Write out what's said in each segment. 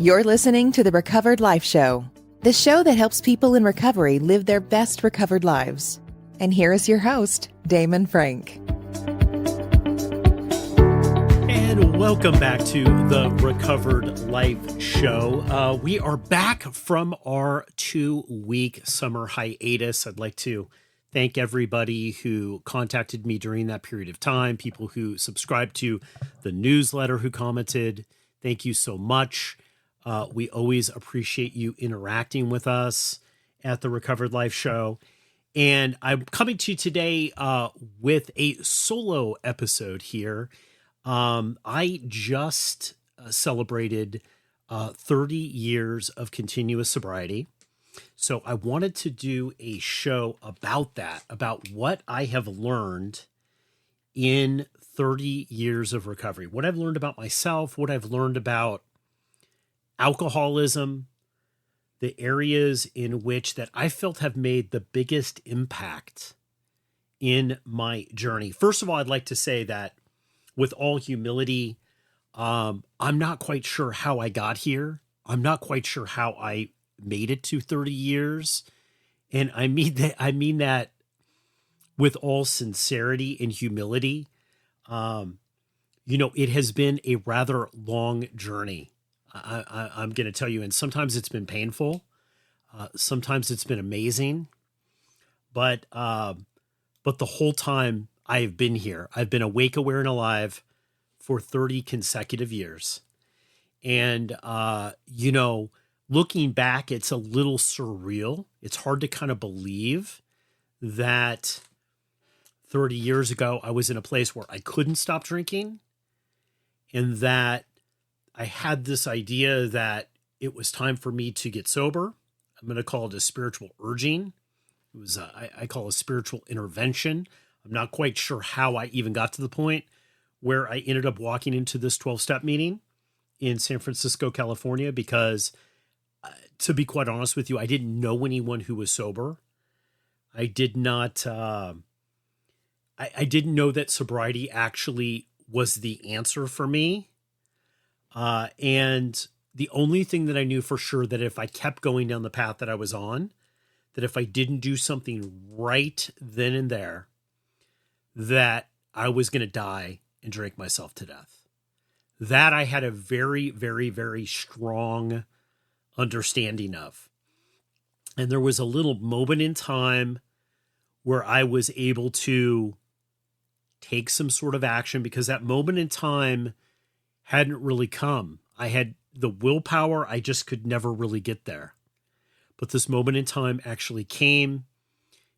You're listening to the Recovered Life Show, the show that helps people in recovery live their best recovered lives. And here is your host, Damon Frank. And welcome back to the Recovered Life Show. We are back from our 2-week summer hiatus. I'd like to thank everybody who contacted me during that period of time, people who subscribed to the newsletter, who commented. Thank you so much. We always appreciate you interacting with us at the Recovered Life Show. And I'm coming to you today with a solo episode here. I just celebrated 30 years of continuous sobriety. So I wanted to do a show about that, about what I have learned in 30 years of recovery, what I've learned about myself, what I've learned about alcoholism, the areas in which that I felt have made the biggest impact in my journey. First of all, I'd like to say that with all humility, I'm not quite sure how I got here. I'm not quite sure how I made it to 30 years. And I mean that with all sincerity and humility. It has been a rather long journey. I'm going to tell you, and sometimes it's been painful. Sometimes it's been amazing, but the whole time I have been here, I've been awake, aware, and alive for 30 consecutive years. And, looking back, it's a little surreal. It's hard to kind of believe that 30 years ago, I was in a place where I couldn't stop drinking, and that I had this idea that it was time for me to get sober. I'm going to call it a spiritual urging. It was, I call it a spiritual intervention. I'm not quite sure how I even got to the point where I ended up walking into this 12-step meeting in San Francisco, California, because to be quite honest with you, I didn't know anyone who was sober. I did not, I didn't know that sobriety actually was the answer for me. And the only thing that I knew for sure, that if I kept going down the path that I was on, that if I didn't do something right then and there, that I was going to die and drink myself to death. That I had a very, very, very strong understanding of. And there was a little moment in time where I was able to take some sort of action, because that moment in time hadn't really come. I had the willpower, I just could never really get there. But this moment in time actually came.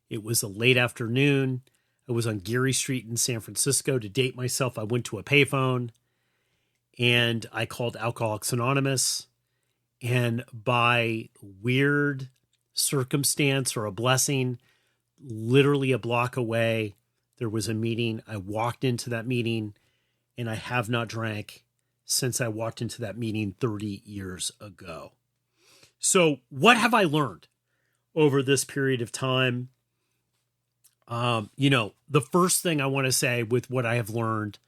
It was a late afternoon. I was on Geary Street in San Francisco. To date myself, I went to a payphone and I called Alcoholics Anonymous. And by weird circumstance or a blessing, literally a block away, there was a meeting. I walked into that meeting, and I have not drank since I walked into that meeting 30 years ago. So what have I learned over this period of time? The first thing I want to say with what I have learned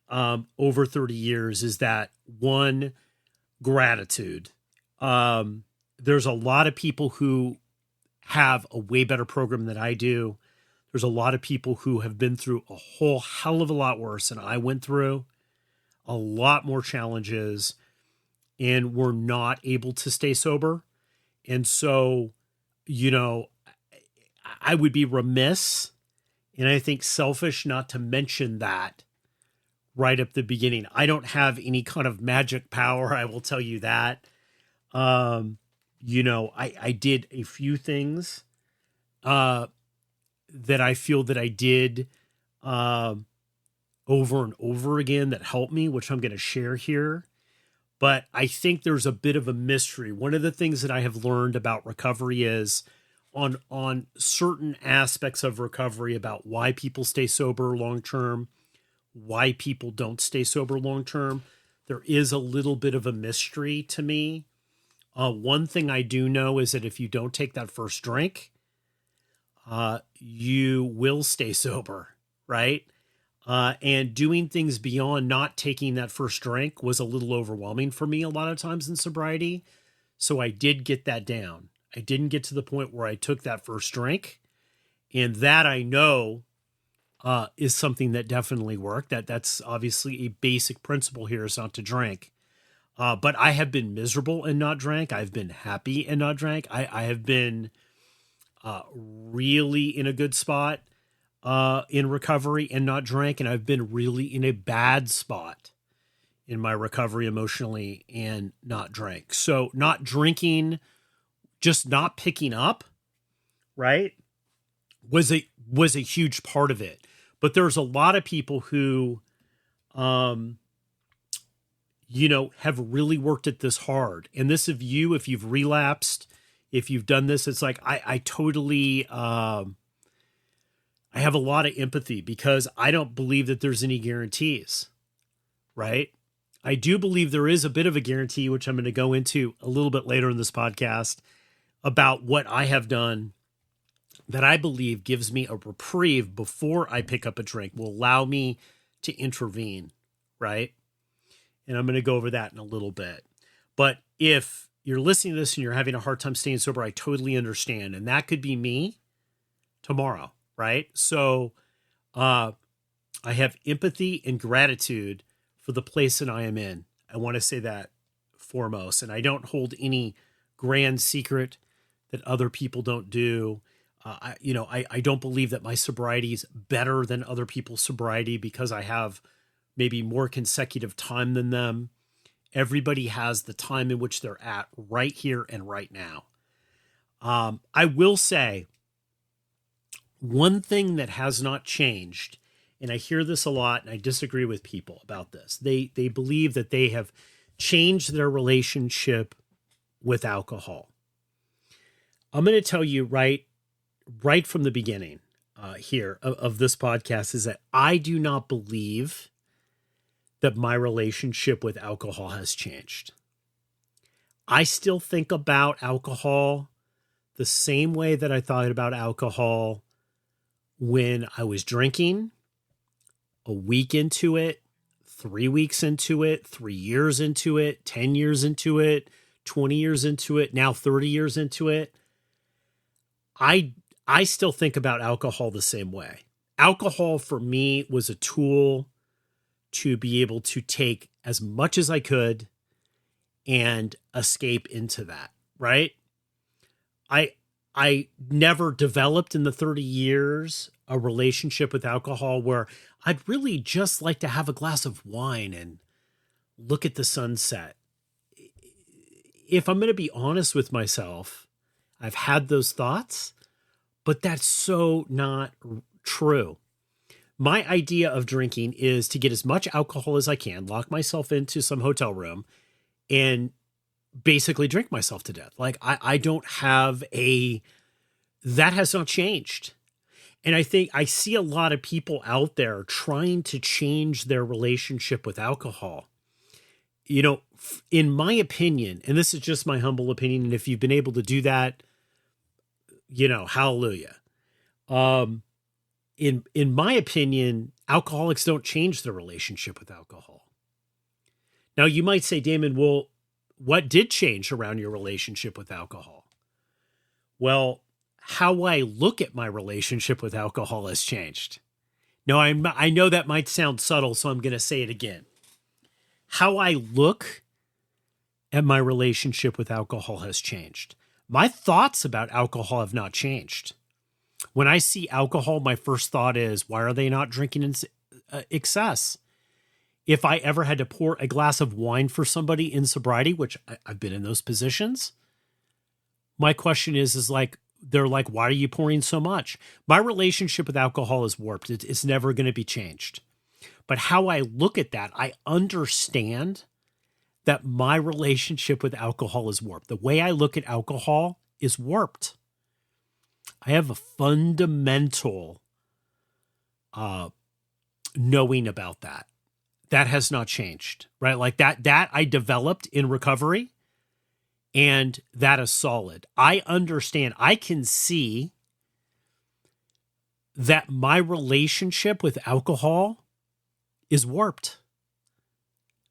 over 30 years is that, one, gratitude. There's a lot of people who have a way better program than I do. There's a lot of people who have been through a whole hell of a lot worse than I went through, a lot more challenges, and were not able to stay sober. And so, I would be remiss, and I think selfish, not to mention that right up the beginning. I don't have any kind of magic power, I will tell you that. I did a few things that I feel that I did over and over again that helped me, which I'm going to share here. But I think there's a bit of a mystery. One of the things that I have learned about recovery is on certain aspects of recovery, about why people stay sober long-term, why people don't stay sober long-term, there is a little bit of a mystery to me. One thing I do know is that if you don't take that first drink, you will stay sober, right? And doing things beyond not taking that first drink was a little overwhelming for me a lot of times in sobriety. So I did get that down. I didn't get to the point where I took that first drink. And that I know is something that definitely worked. That's obviously a basic principle here, is not to drink. But I have been miserable and not drank. I've been happy and not drank. I have been really in a good spot in recovery and not drank. And I've been really in a bad spot in my recovery emotionally and not drank. So not drinking, just not picking up, right, was a huge part of it. But there's a lot of people who, have really worked at this hard. And this of you, if you've relapsed, if you've done this, it's like, I totally, I have a lot of empathy, because I don't believe that there's any guarantees, right? I do believe there is a bit of a guarantee, which I'm going to go into a little bit later in this podcast, about what I have done that I believe gives me a reprieve before I pick up a drink, will allow me to intervene, right? And I'm going to go over that in a little bit. But if you're listening to this and you're having a hard time staying sober, I totally understand. And that could be me tomorrow, right? So I have empathy and gratitude for the place that I am in. I want to say that foremost. And I don't hold any grand secret that other people don't do. I don't believe that my sobriety is better than other people's sobriety because I have maybe more consecutive time than them. Everybody has the time in which they're at right here and right now. I will say one thing that has not changed, and I hear this a lot, and I disagree with people about this. They believe that they have changed their relationship with alcohol. I'm going to tell you right from the beginning here of this podcast is that I do not believe that my relationship with alcohol has changed. I still think about alcohol the same way that I thought about alcohol when I was drinking, a week into it, 3 weeks into it, 3 years into it, 10 years into it, 20 years into it, now 30 years into it. I still think about alcohol the same way. Alcohol for me was a tool to be able to take as much as I could and escape into that, right? I never developed in the 30 years a relationship with alcohol where I'd really just like to have a glass of wine and look at the sunset. If I'm going to be honest with myself, I've had those thoughts, but that's so not true. My idea of drinking is to get as much alcohol as I can, lock myself into some hotel room, and basically drink myself to death. Like I don't have that has not changed. And I think I see a lot of people out there trying to change their relationship with alcohol. In my opinion, and this is just my humble opinion, and if you've been able to do that, hallelujah. In my opinion, alcoholics don't change their relationship with alcohol. Now you might say, Damon, well, what did change around your relationship with alcohol? Well, how I look at my relationship with alcohol has changed. Now, I know that might sound subtle, so I'm going to say it again. How I look at my relationship with alcohol has changed. My thoughts about alcohol have not changed. When I see alcohol, my first thought is, why are they not drinking in excess? If I ever had to pour a glass of wine for somebody in sobriety, which I've been in those positions, my question is like, they're like, why are you pouring so much? My relationship with alcohol is warped. It's never going to be changed. But how I look at that, I understand that my relationship with alcohol is warped. The way I look at alcohol is warped. I have a fundamental knowing about that. That has not changed, right? Like that I developed in recovery, and that is solid. I understand. I can see that my relationship with alcohol is warped.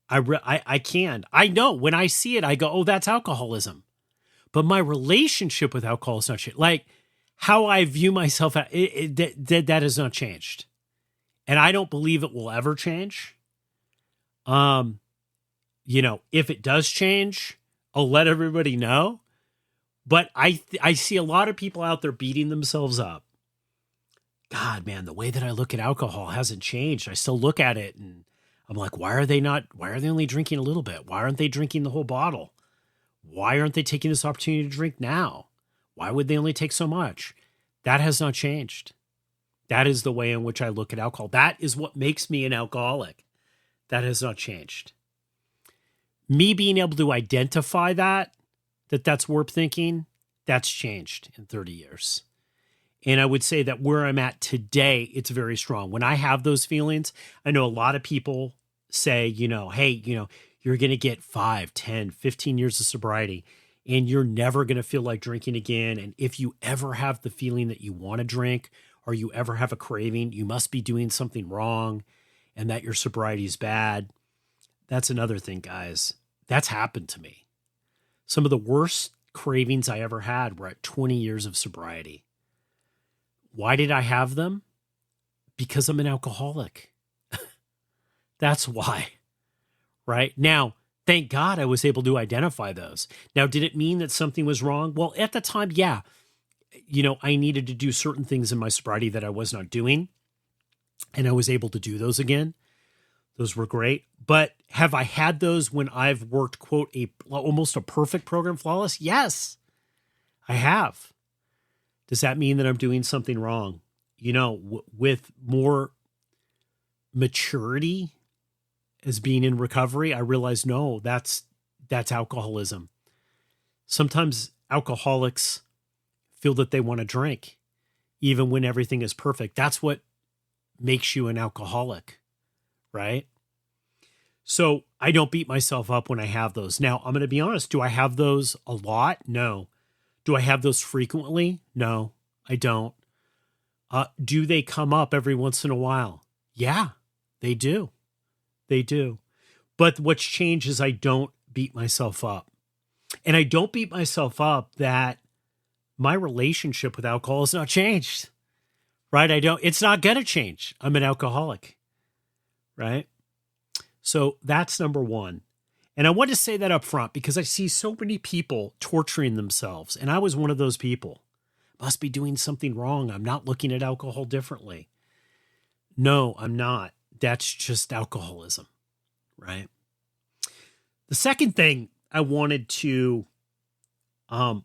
I can. I know when I see it, I go, oh, that's alcoholism. But my relationship with alcohol is not changed. Like how I view myself, that has not changed. And I don't believe it will ever change. If it does change, I'll let everybody know. But I see a lot of people out there beating themselves up. God, man, the way that I look at alcohol hasn't changed. I still look at it and I'm like, why are they only drinking a little bit? Why aren't they drinking the whole bottle? Why aren't they taking this opportunity to drink now? Why would they only take so much? That has not changed. That is the way in which I look at alcohol. That is what makes me an alcoholic. That has not changed. Me being able to identify that's warped thinking, that's changed in 30 years. And I would say that where I'm at today, it's very strong. When I have those feelings, I know a lot of people say, hey, you're going to get 5, 10, 15 years of sobriety and you're never going to feel like drinking again. And if you ever have the feeling that you want to drink or you ever have a craving, you must be doing something wrong and that your sobriety is bad. That's another thing, guys. That's happened to me. Some of the worst cravings I ever had were at 20 years of sobriety. Why did I have them? Because I'm an alcoholic. That's why. Right? Now, thank God I was able to identify those. Now, did it mean that something was wrong? Well, at the time, yeah. I needed to do certain things in my sobriety that I was not doing. And I was able to do those again. Those were great. But have I had those when I've worked, quote, almost a perfect program, flawless? Yes, I have. Does that mean that I'm doing something wrong? With more maturity as being in recovery, I realize, no, that's alcoholism. Sometimes alcoholics feel that they want to drink, even when everything is perfect. That's what makes you an alcoholic, right? So I don't beat myself up when I have those. Now, I'm going to be honest. Do I have those a lot? No. Do I have those frequently? No, I don't. Do they come up every once in a while? Yeah, they do. They do. But what's changed is I don't beat myself up. And I don't beat myself up that my relationship with alcohol has not changed, right? It's not going to change. I'm an alcoholic, right? So that's number one. And I want to say that up front because I see so many people torturing themselves. And I was one of those people. Must be doing something wrong. I'm not looking at alcohol differently. No, I'm not. That's just alcoholism, right? The second thing I wanted to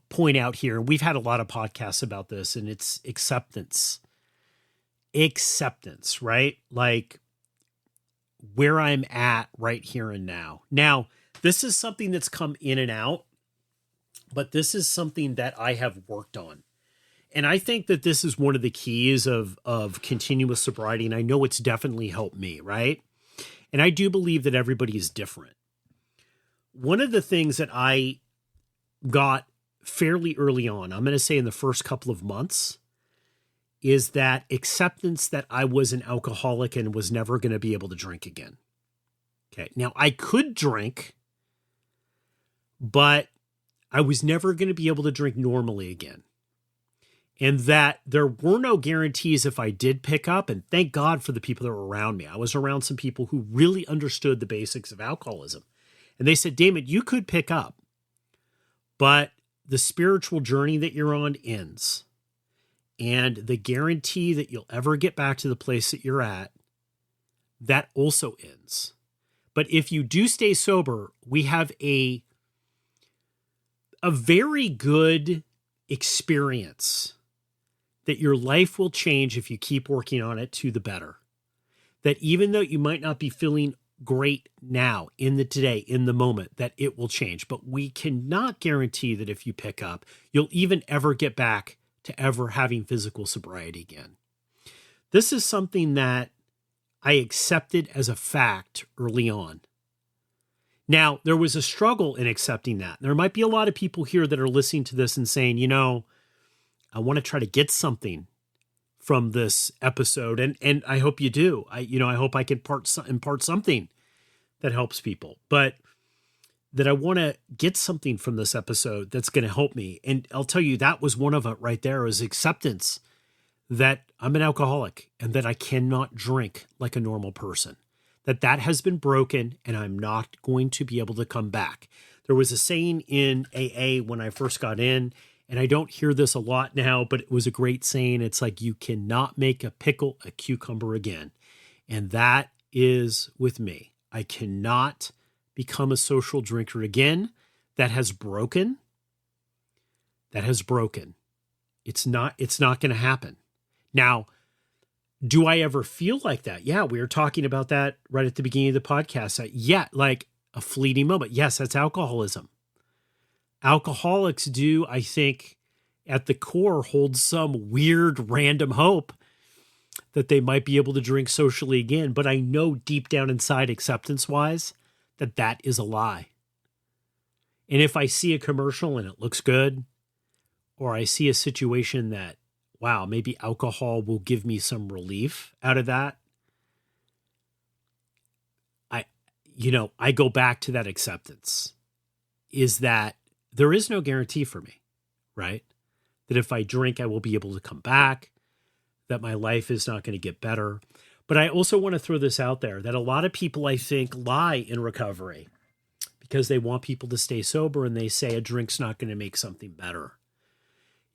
point out here, and we've had a lot of podcasts about this, and it's acceptance. Acceptance, right? Like where I'm at right here and now. Now, this is something that's come in and out, but this is something that I have worked on. And I think that this is one of the keys of continuous sobriety. And I know it's definitely helped me, right? And I do believe that everybody is different. One of the things that I got fairly early on, I'm going to say in the first couple of months, is that acceptance that I was an alcoholic and was never going to be able to drink again. Okay. Now I could drink, but I was never going to be able to drink normally again. And that there were no guarantees if I did pick up, and thank God for the people that were around me. I was around some people who really understood the basics of alcoholism. And they said, Damon, you could pick up, but the spiritual journey that you're on ends. And the guarantee that you'll ever get back to the place that you're at, that also ends. But if you do stay sober, we have a very good experience that your life will change if you keep working on it to the better. That even though you might not be feeling great now, in the today, in the moment, that it will change. But we cannot guarantee that if you pick up, you'll even ever get back to ever having physical sobriety again. This is something that I accepted as a fact early on. Now, there was a struggle in accepting that. There might be a lot of people here that are listening to this and saying, I want to try to get something from this episode, and I hope you do. I hope I can impart something that helps people, but that I want to get something from this episode that's going to help me. And I'll tell you, that was one of it right there, is acceptance that I'm an alcoholic and that I cannot drink like a normal person, that has been broken and I'm not going to be able to come back. There was a saying in AA when I first got in, and I don't hear this a lot now, but it was a great saying. It's like, you cannot make a pickle a cucumber again. And that is with me. I cannot become a social drinker again. That has broken. It's not going to happen. Now, do I ever feel like that? Yeah, we were talking about that right at the beginning of the podcast. Yeah, like a fleeting moment. Yes, that's alcoholism. Alcoholics do, I think, at the core, hold some weird random hope that they might be able to drink socially again. But I know deep down inside, acceptance-wise, that is a lie. And if I see a commercial and it looks good, or I see a situation that, wow, maybe alcohol will give me some relief out of that, I go back to that acceptance, is that there is no guarantee for me, right? That if I drink, I will be able to come back, that my life is not going to get better. But I also want to throw this out there, that a lot of people, I think, lie in recovery because they want people to stay sober, and they say a drink's not going to make something better.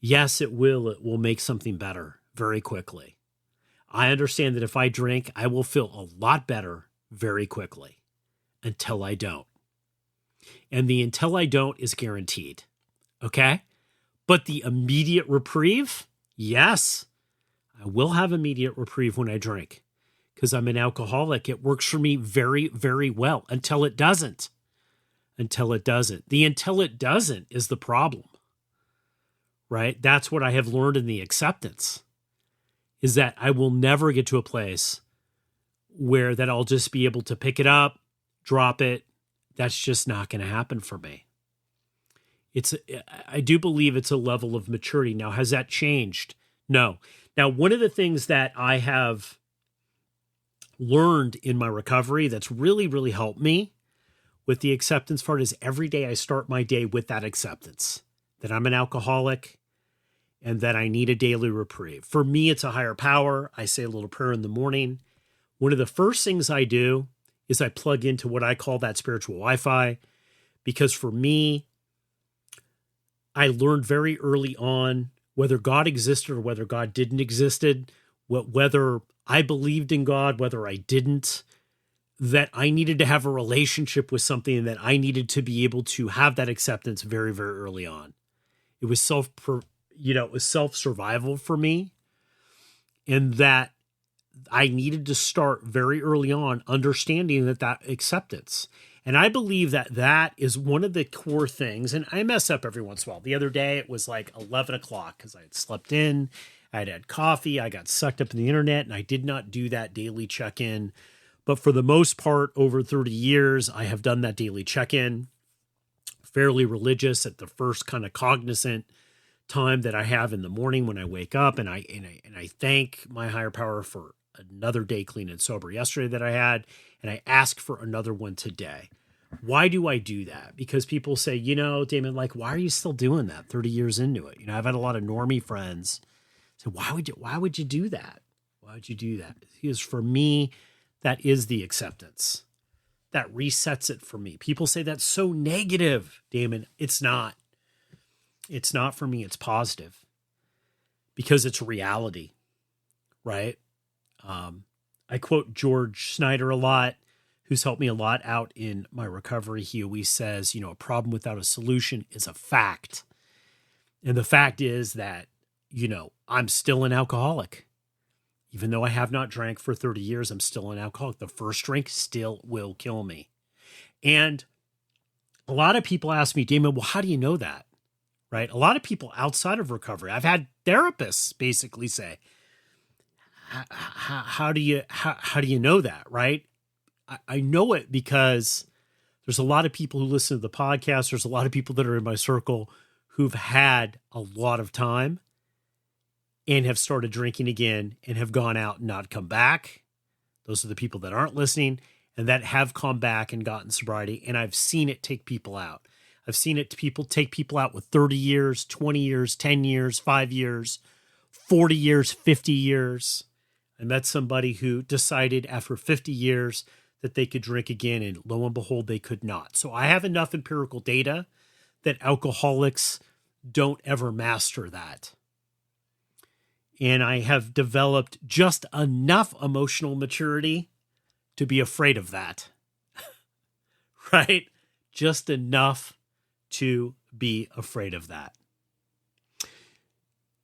Yes, it will. It will make something better very quickly. I understand that if I drink, I will feel a lot better very quickly until I don't. And the until I don't is guaranteed. Okay? But the immediate reprieve, yes, I will have immediate reprieve when I drink because I'm an alcoholic. It works for me very, very well until it doesn't. Until it doesn't. The until it doesn't is the problem. Right? That's what I have learned in the acceptance, is that I will never get to a place where that I'll just be able to pick it up, drop it. That's just not going to happen for me. I do believe it's a level of maturity. Now, has that changed? No. Now, one of the things that I have learned in my recovery that's really, really helped me with the acceptance part is every day I start my day with that acceptance, that I'm an alcoholic and that I need a daily reprieve. For me, it's a higher power. I say a little prayer in the morning. One of the first things I do is I plug into what I call that spiritual Wi-Fi, because for me, I learned very early on whether God existed or whether God didn't existed, whether I believed in God, whether I didn't, that I needed to have a relationship with something, and that I needed to be able to have that acceptance very, very early on. It was self-survival for me, and that I needed to start very early on understanding that acceptance. And I believe that is one of the core things. And I mess up every once in a while. The other day, it was like 11 o'clock because I had slept in, I had coffee, I got sucked up in the internet, and I did not do that daily check-in. But for the most part, over 30 years, I have done that daily check-in, fairly religious at the first kind of cognizant time that I have in the morning when I wake up. And I thank my higher power for another day clean and sober yesterday that I had, and I ask for another one today. Why do I do that? Because people say, Damon, like, why are you still doing that 30 years into it? I've had a lot of normie friends say, why would you do that? Why would you do that? Because for me, that is the acceptance. That resets it for me. People say that's so negative, Damon. It's not. It's not for me. It's positive because it's reality, right? I quote George Snyder a lot, who's helped me a lot out in my recovery. He always says, a problem without a solution is a fact. And the fact is that, I'm still an alcoholic. Even though I have not drank for 30 years, I'm still an alcoholic. The first drink still will kill me. And a lot of people ask me, Damon, well, how do you know that? Right? A lot of people outside of recovery, I've had therapists basically say, how do you know that? Right? I know it because there's a lot of people who listen to the podcast. There's a lot of people that are in my circle who've had a lot of time and have started drinking again and have gone out and not come back. Those are the people that aren't listening and that have come back and gotten sobriety. And I've seen it take people out. I've seen it take people out with 30 years, 20 years, 10 years, 5 years, 40 years, 50 years. I met somebody who decided after 50 years that they could drink again, and lo and behold, they could not. So I have enough empirical data that alcoholics don't ever master that. And I have developed just enough emotional maturity to be afraid of that, right? Just enough to be afraid of that.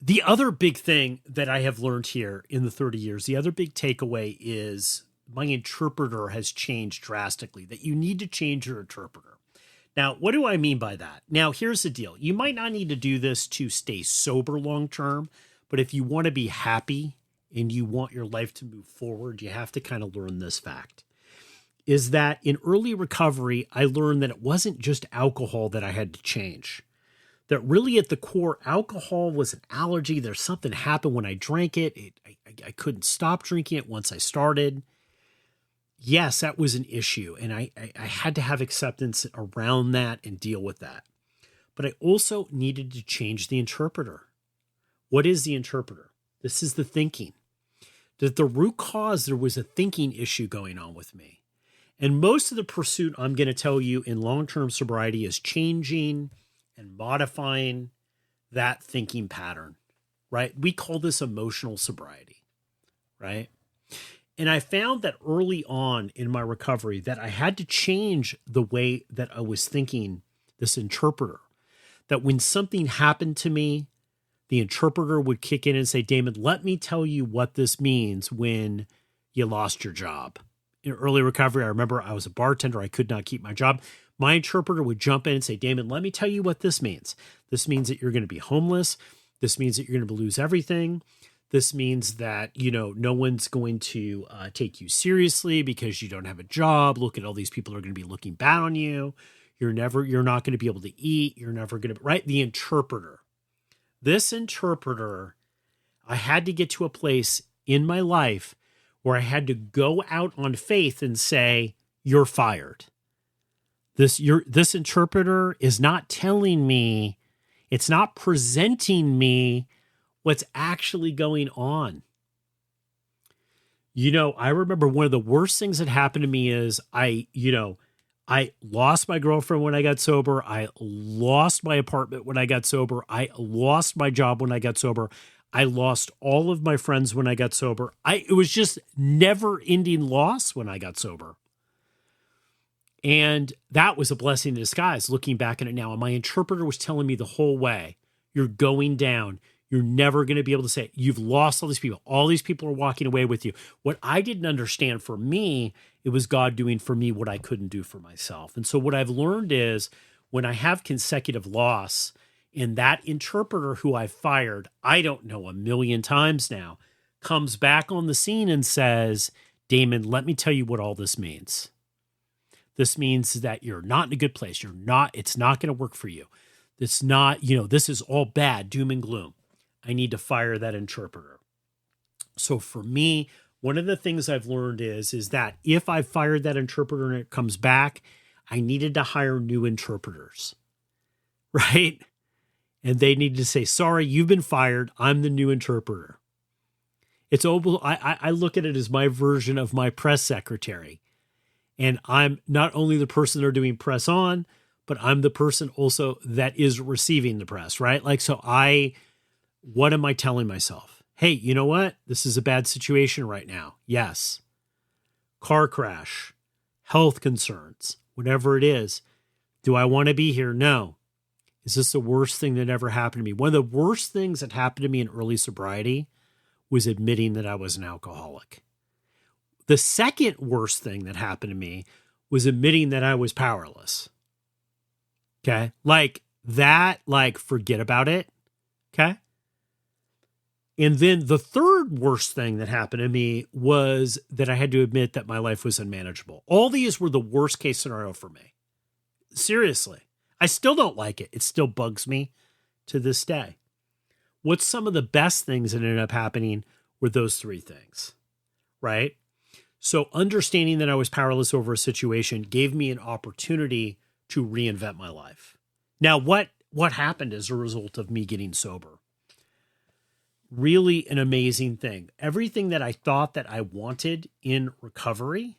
The other big thing that I have learned here in the 30 years, the other big takeaway is my interpreter has changed drastically, that you need to change your interpreter. Now, what do I mean by that? Now, here's the deal. You might not need to do this to stay sober long-term, but if you want to be happy and you want your life to move forward, you have to kind of learn this fact. Is that in early recovery, I learned that it wasn't just alcohol that I had to change. That really at the core, alcohol was an allergy. There's something happened when I drank it. I couldn't stop drinking it once I started. Yes, that was an issue. And I had to have acceptance around that and deal with that. But I also needed to change the interpreter. What is the interpreter? This is the thinking. That the root cause, there was a thinking issue going on with me. And most of the pursuit, I'm going to tell you, in long-term sobriety is changing and modifying that thinking pattern, right? We call this emotional sobriety, right? And I found that early on in my recovery that I had to change the way that I was thinking, this interpreter, that when something happened to me, the interpreter would kick in and say, Damon, let me tell you what this means when you lost your job. In early recovery, I remember I was a bartender. I could not keep my job. My interpreter would jump in and say, Damon, let me tell you what this means. This means that you're going to be homeless. This means that you're going to lose everything. This means that, no one's going to take you seriously because you don't have a job. Look at all these people are going to be looking bad on you. You're not going to be able to eat. You're never going to, right? The interpreter. This interpreter, I had to get to a place in my life where I had to go out on faith and say, you're fired. This interpreter is not telling me, it's not presenting me what's actually going on. I remember one of the worst things that happened to me is I lost my girlfriend when I got sober. I lost my apartment when I got sober. I lost my job when I got sober. I lost all of my friends when I got sober. It was just never-ending loss when I got sober. And that was a blessing in disguise, looking back at it now. And my interpreter was telling me the whole way, you're going down. You're never going to be able to say, you've lost all these people. All these people are walking away with you. What I didn't understand for me, it was God doing for me what I couldn't do for myself. And so what I've learned is when I have consecutive loss, and that interpreter who I fired, I don't know, 1,000,000 times now, comes back on the scene and says, Damon, let me tell you what all this means. This means that you're not in a good place. It's not going to work for you. It's not, this is all bad, doom and gloom. I need to fire that interpreter. So for me, one of the things I've learned is that if I fired that interpreter and it comes back, I needed to hire new interpreters, right? And they need to say, sorry, you've been fired. I'm the new interpreter. I look at it as my version of my press secretary. And I'm not only the person they're doing press on, but I'm the person also that is receiving the press, right? What am I telling myself? Hey, you know what? This is a bad situation right now. Yes. Car crash, health concerns, whatever it is. Do I want to be here? No. Is this the worst thing that ever happened to me? One of the worst things that happened to me in early sobriety was admitting that I was an alcoholic. The second worst thing that happened to me was admitting that I was powerless. Okay. Forget about it. Okay. And then the third worst thing that happened to me was that I had to admit that my life was unmanageable. All these were the worst case scenario for me. Seriously. I still don't like it. It still bugs me to this day. What's some of the best things that ended up happening were those three things, right? So understanding that I was powerless over a situation gave me an opportunity to reinvent my life. Now, what happened as a result of me getting sober? Really an amazing thing. Everything that I thought that I wanted in recovery,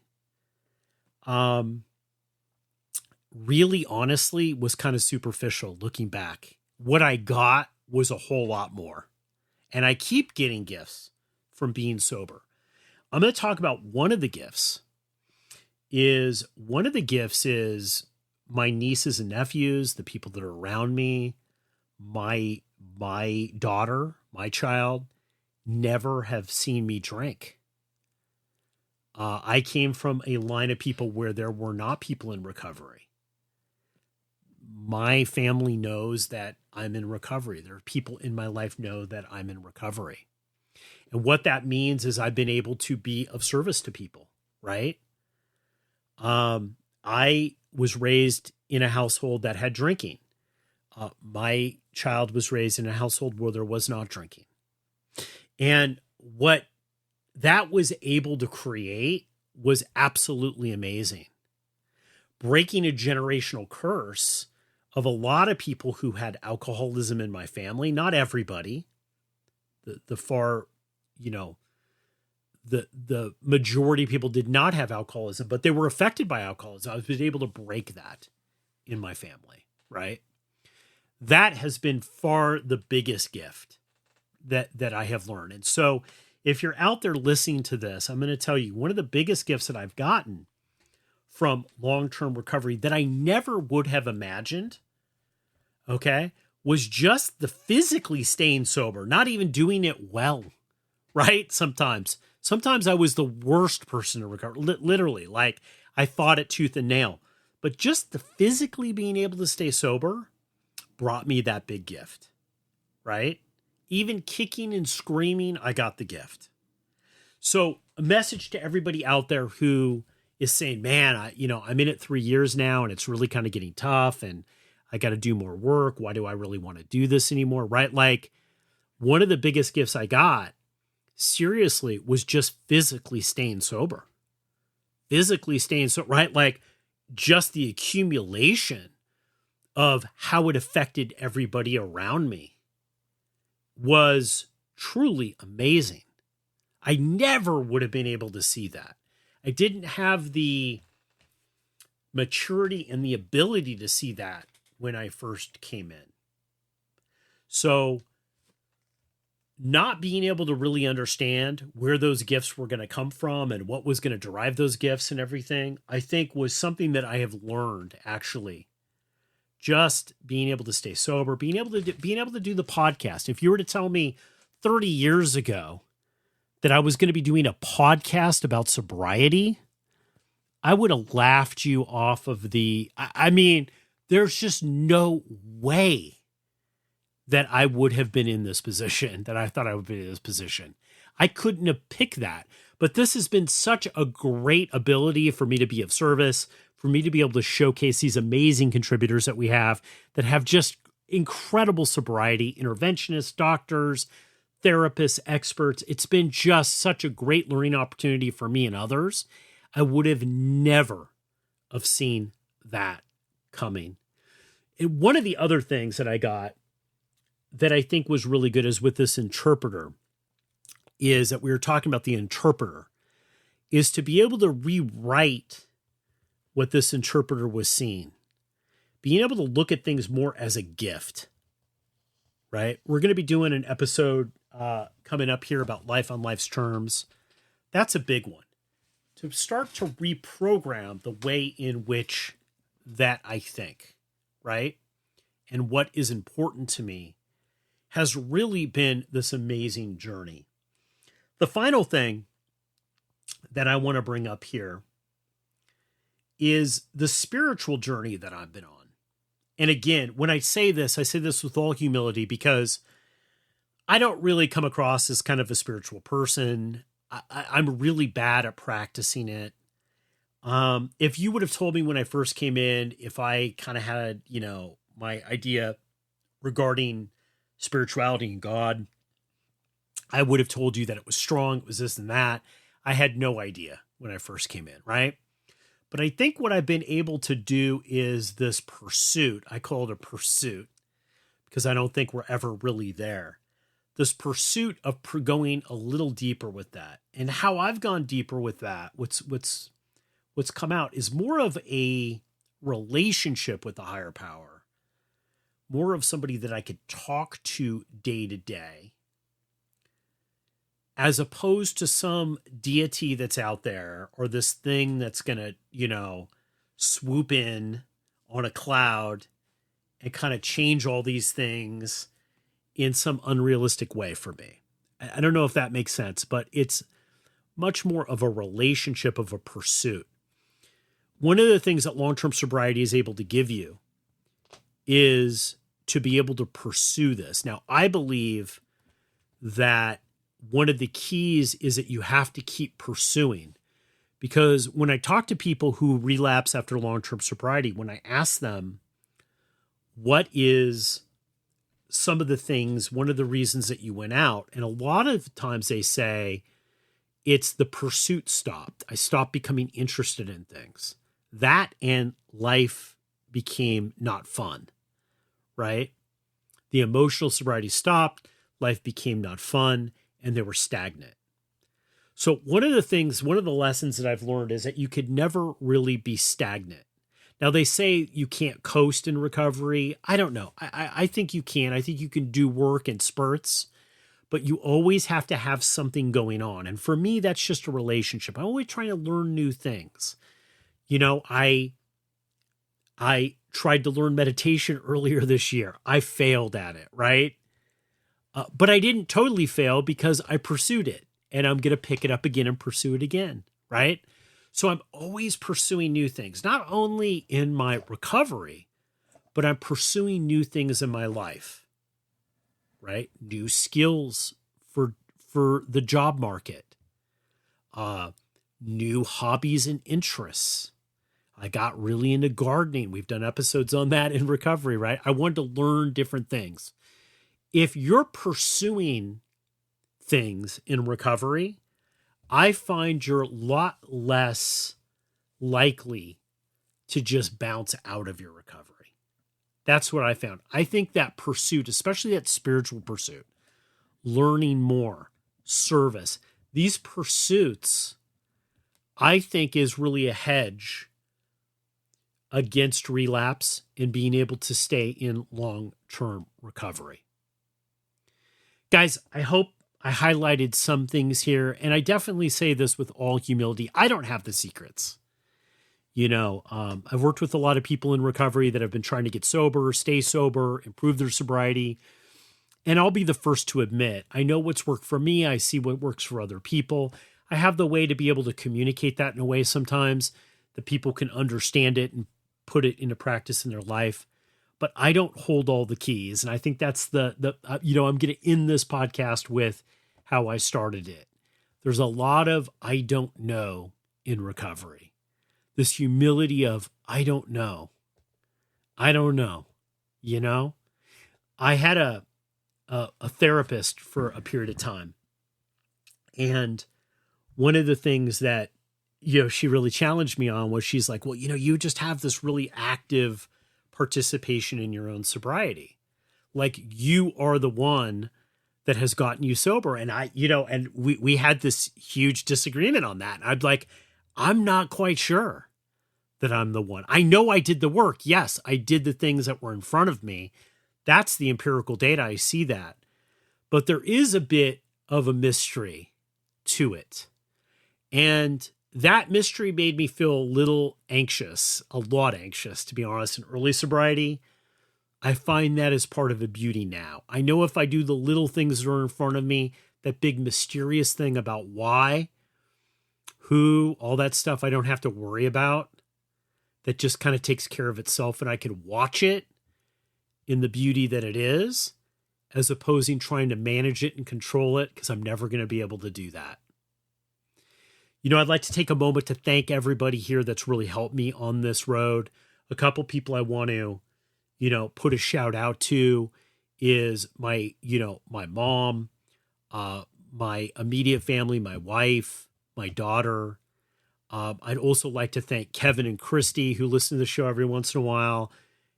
really honestly was kind of superficial looking back. What I got was a whole lot more. And I keep getting gifts from being sober. I'm going to talk about one of the gifts is my nieces and nephews, the people that are around me, my daughter, my child, never have seen me drink. I came from a line of people where there were not people in recovery. My family knows that I'm in recovery. There are people in my life know that I'm in recovery. And what that means is I've been able to be of service to people, right? I was raised in a household that had drinking. My child was raised in a household where there was not drinking. And what that was able to create was absolutely amazing. Breaking a generational curse of a lot of people who had alcoholism in my family, not everybody, the majority of people did not have alcoholism, but they were affected by alcoholism. I was able to break that in my family, right? That has been far the biggest gift that I have learned. And so if you're out there listening to this, I'm going to tell you one of the biggest gifts that I've gotten from long-term recovery that I never would have imagined, okay, was just the physically staying sober, not even doing it well, right? Sometimes I was the worst person to recover, literally, like I fought it tooth and nail, but just the physically being able to stay sober brought me that big gift, right? Even kicking and screaming, I got the gift. So a message to everybody out there who is saying, man, I'm in it 3 years now and it's really kind of getting tough and I got to do more work. Why do I really want to do this anymore? Right? Like one of the biggest gifts I got, seriously, was just physically staying sober. Right? Like just the accumulation of how it affected everybody around me was truly amazing. I never would have been able to see that. I didn't have the maturity and the ability to see that when I first came in. So not being able to really understand where those gifts were going to come from and what was going to derive those gifts and everything, I think was something that I have learned actually. Just being able to stay sober, being able to do the podcast. If you were to tell me 30 years ago that I was going to be doing a podcast about sobriety, I would have laughed you off of there's just no way that I would have been in this position, that I thought I would be in this position. I couldn't have picked that. But this has been such a great ability for me to be of service, for me to be able to showcase these amazing contributors that we have that have just incredible sobriety, interventionists, doctors, therapists, experts. It's been just such a great learning opportunity for me and others. I would have never have seen that coming. And one of the other things that I got that I think was really good is with this interpreter is that we were talking about the interpreter is to be able to rewrite what this interpreter was seeing, being able to look at things more as a gift, right? We're going to be doing an episode coming up here about life on life's terms. That's a big one. To start to reprogram the way in which that I think, right? And what is important to me has really been this amazing journey. The final thing that I want to bring up here is the spiritual journey that I've been on. And again, when I say this with all humility because I don't really come across as kind of a spiritual person. I'm really bad at practicing it. If you would have told me when I first came in, if I kind of had, my idea regarding spirituality and God, I would have told you that it was strong, it was this and that. I had no idea when I first came in, right? But I think what I've been able to do is this pursuit. I call it a pursuit because I don't think we're ever really there. This pursuit of going a little deeper with that. And how I've gone deeper with that, what's come out is more of a relationship with the higher power, more of somebody that I could talk to day to day, as opposed to some deity that's out there or this thing that's going to, swoop in on a cloud and kind of change all these things in some unrealistic way for me. I don't know if that makes sense, but it's much more of a relationship, of a pursuit. One of the things that long-term sobriety is able to give you is to be able to pursue this. Now, I believe that one of the keys is that you have to keep pursuing, because when I talk to people who relapse after long-term sobriety, when I ask them, what is some of the things, one of the reasons that you went out, and a lot of times they say, it's the pursuit stopped. I stopped becoming interested in things. That and life became not fun, right? The emotional sobriety stopped, life became not fun, and they were stagnant. So one of the lessons that I've learned is that you could never really be stagnant. Now, they say you can't coast in recovery. I don't know. I think you can. I think you can do work in spurts, but you always have to have something going on. And for me, that's just a relationship. I'm always trying to learn new things. I tried to learn meditation earlier this year. I failed at it, right? But I didn't totally fail because I pursued it, and I'm going to pick it up again and pursue it again, right? So I'm always pursuing new things, not only in my recovery, but I'm pursuing new things in my life, right? New skills for the job market, new hobbies and interests. I got really into gardening. We've done episodes on that in recovery, right? I wanted to learn different things. If you're pursuing things in recovery, I find you're a lot less likely to just bounce out of your recovery. That's what I found. I think that pursuit, especially that spiritual pursuit, learning more, service, these pursuits, I think is really a hedge against relapse and being able to stay in long-term recovery. Guys, I hope I highlighted some things here, and I definitely say this with all humility. I don't have the secrets. I've worked with a lot of people in recovery that have been trying to get sober, stay sober, improve their sobriety. And I'll be the first to admit, I know what's worked for me. I see what works for other people. I have the way to be able to communicate that in a way sometimes that people can understand it and put it into practice in their life. But I don't hold all the keys. And I think that's I'm going to end this podcast with how I started it. There's a lot of I don't know in recovery. This humility of I don't know. I don't know. I had a therapist for a period of time. And one of the things that, she really challenged me on was she's like, well, you just have this really active participation in your own sobriety. Like you are the one that has gotten you sober. And and we had this huge disagreement on that. And I'd like, I'm not quite sure that I'm the one. I know I did the work. Yes, I did the things that were in front of me. That's the empirical data. I see that. But there is a bit of a mystery to it. And that mystery made me feel a little anxious, a lot anxious, to be honest, in early sobriety. I find that as part of the beauty now. I know if I do the little things that are in front of me, that big mysterious thing about why, who, all that stuff I don't have to worry about, that just kind of takes care of itself, and I can watch it in the beauty that it is, as opposing trying to manage it and control it, because I'm never going to be able to do that. I'd like to take a moment to thank everybody here that's really helped me on this road. A couple people I want to, put a shout out to is my mom, my immediate family, my wife, my daughter. I'd also like to thank Kevin and Christy, who listen to the show every once in a while.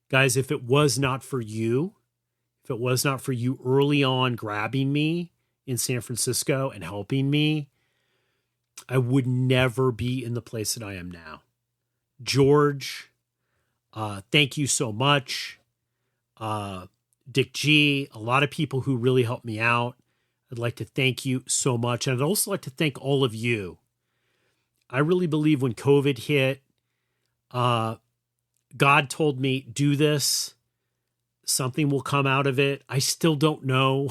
Guys, if it was not for you early on grabbing me in San Francisco and helping me, I would never be in the place that I am now. George, thank you so much. Dick G, a lot of people who really helped me out. I'd like to thank you so much. And I'd also like to thank all of you. I really believe when COVID hit, God told me, do this. Something will come out of it. I still don't know.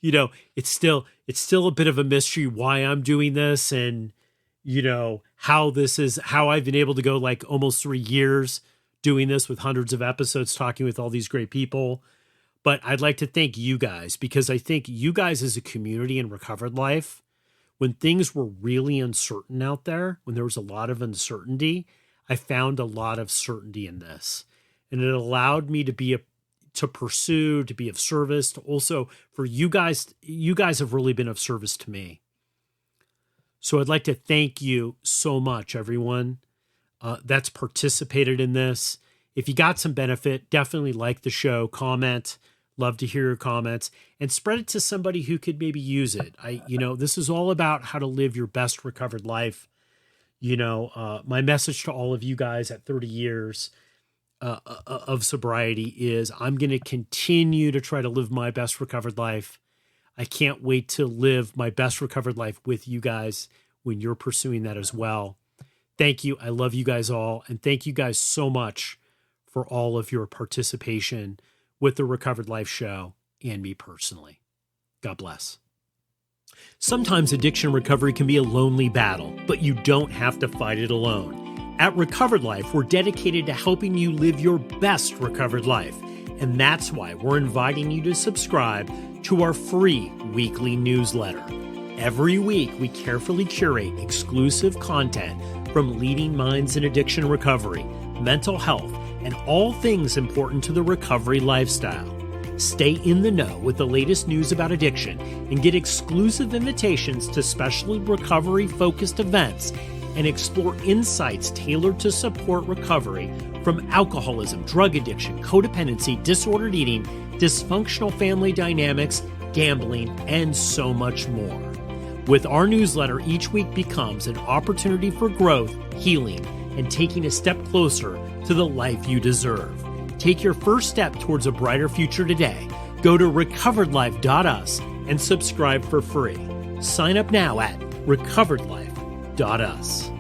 It's still a bit of a mystery why I'm doing this and, how I've been able to go like almost 3 years doing this with hundreds of episodes, talking with all these great people. But I'd like to thank you guys, because I think you guys as a community in Recovered Life, when things were really uncertain out there, when there was a lot of uncertainty, I found a lot of certainty in this. And it allowed me to be of service, to also for you guys have really been of service to me. So I'd like to thank you so much, everyone that's participated in this. If you got some benefit, definitely like the show, comment, love to hear your comments, and spread it to somebody who could maybe use it. This is all about how to live your best recovered life. My message to all of you guys at 30 years of sobriety is I'm going to continue to try to live my best recovered life. I can't wait to live my best recovered life with you guys when you're pursuing that as well. Thank you. I love you guys all. And thank you guys so much for all of your participation with the Recovered Life show and me personally. God bless. Sometimes addiction recovery can be a lonely battle, but you don't have to fight it alone. At Recovered Life, we're dedicated to helping you live your best recovered life. And that's why we're inviting you to subscribe to our free weekly newsletter. Every week, we carefully curate exclusive content from leading minds in addiction recovery, mental health, and all things important to the recovery lifestyle. Stay in the know with the latest news about addiction and get exclusive invitations to special recovery-focused events and explore insights tailored to support recovery from alcoholism, drug addiction, codependency, disordered eating, dysfunctional family dynamics, gambling, and so much more. With our newsletter, each week becomes an opportunity for growth, healing, and taking a step closer to the life you deserve. Take your first step towards a brighter future today. Go to recoveredlife.us and subscribe for free. Sign up now at recoveredlife.us.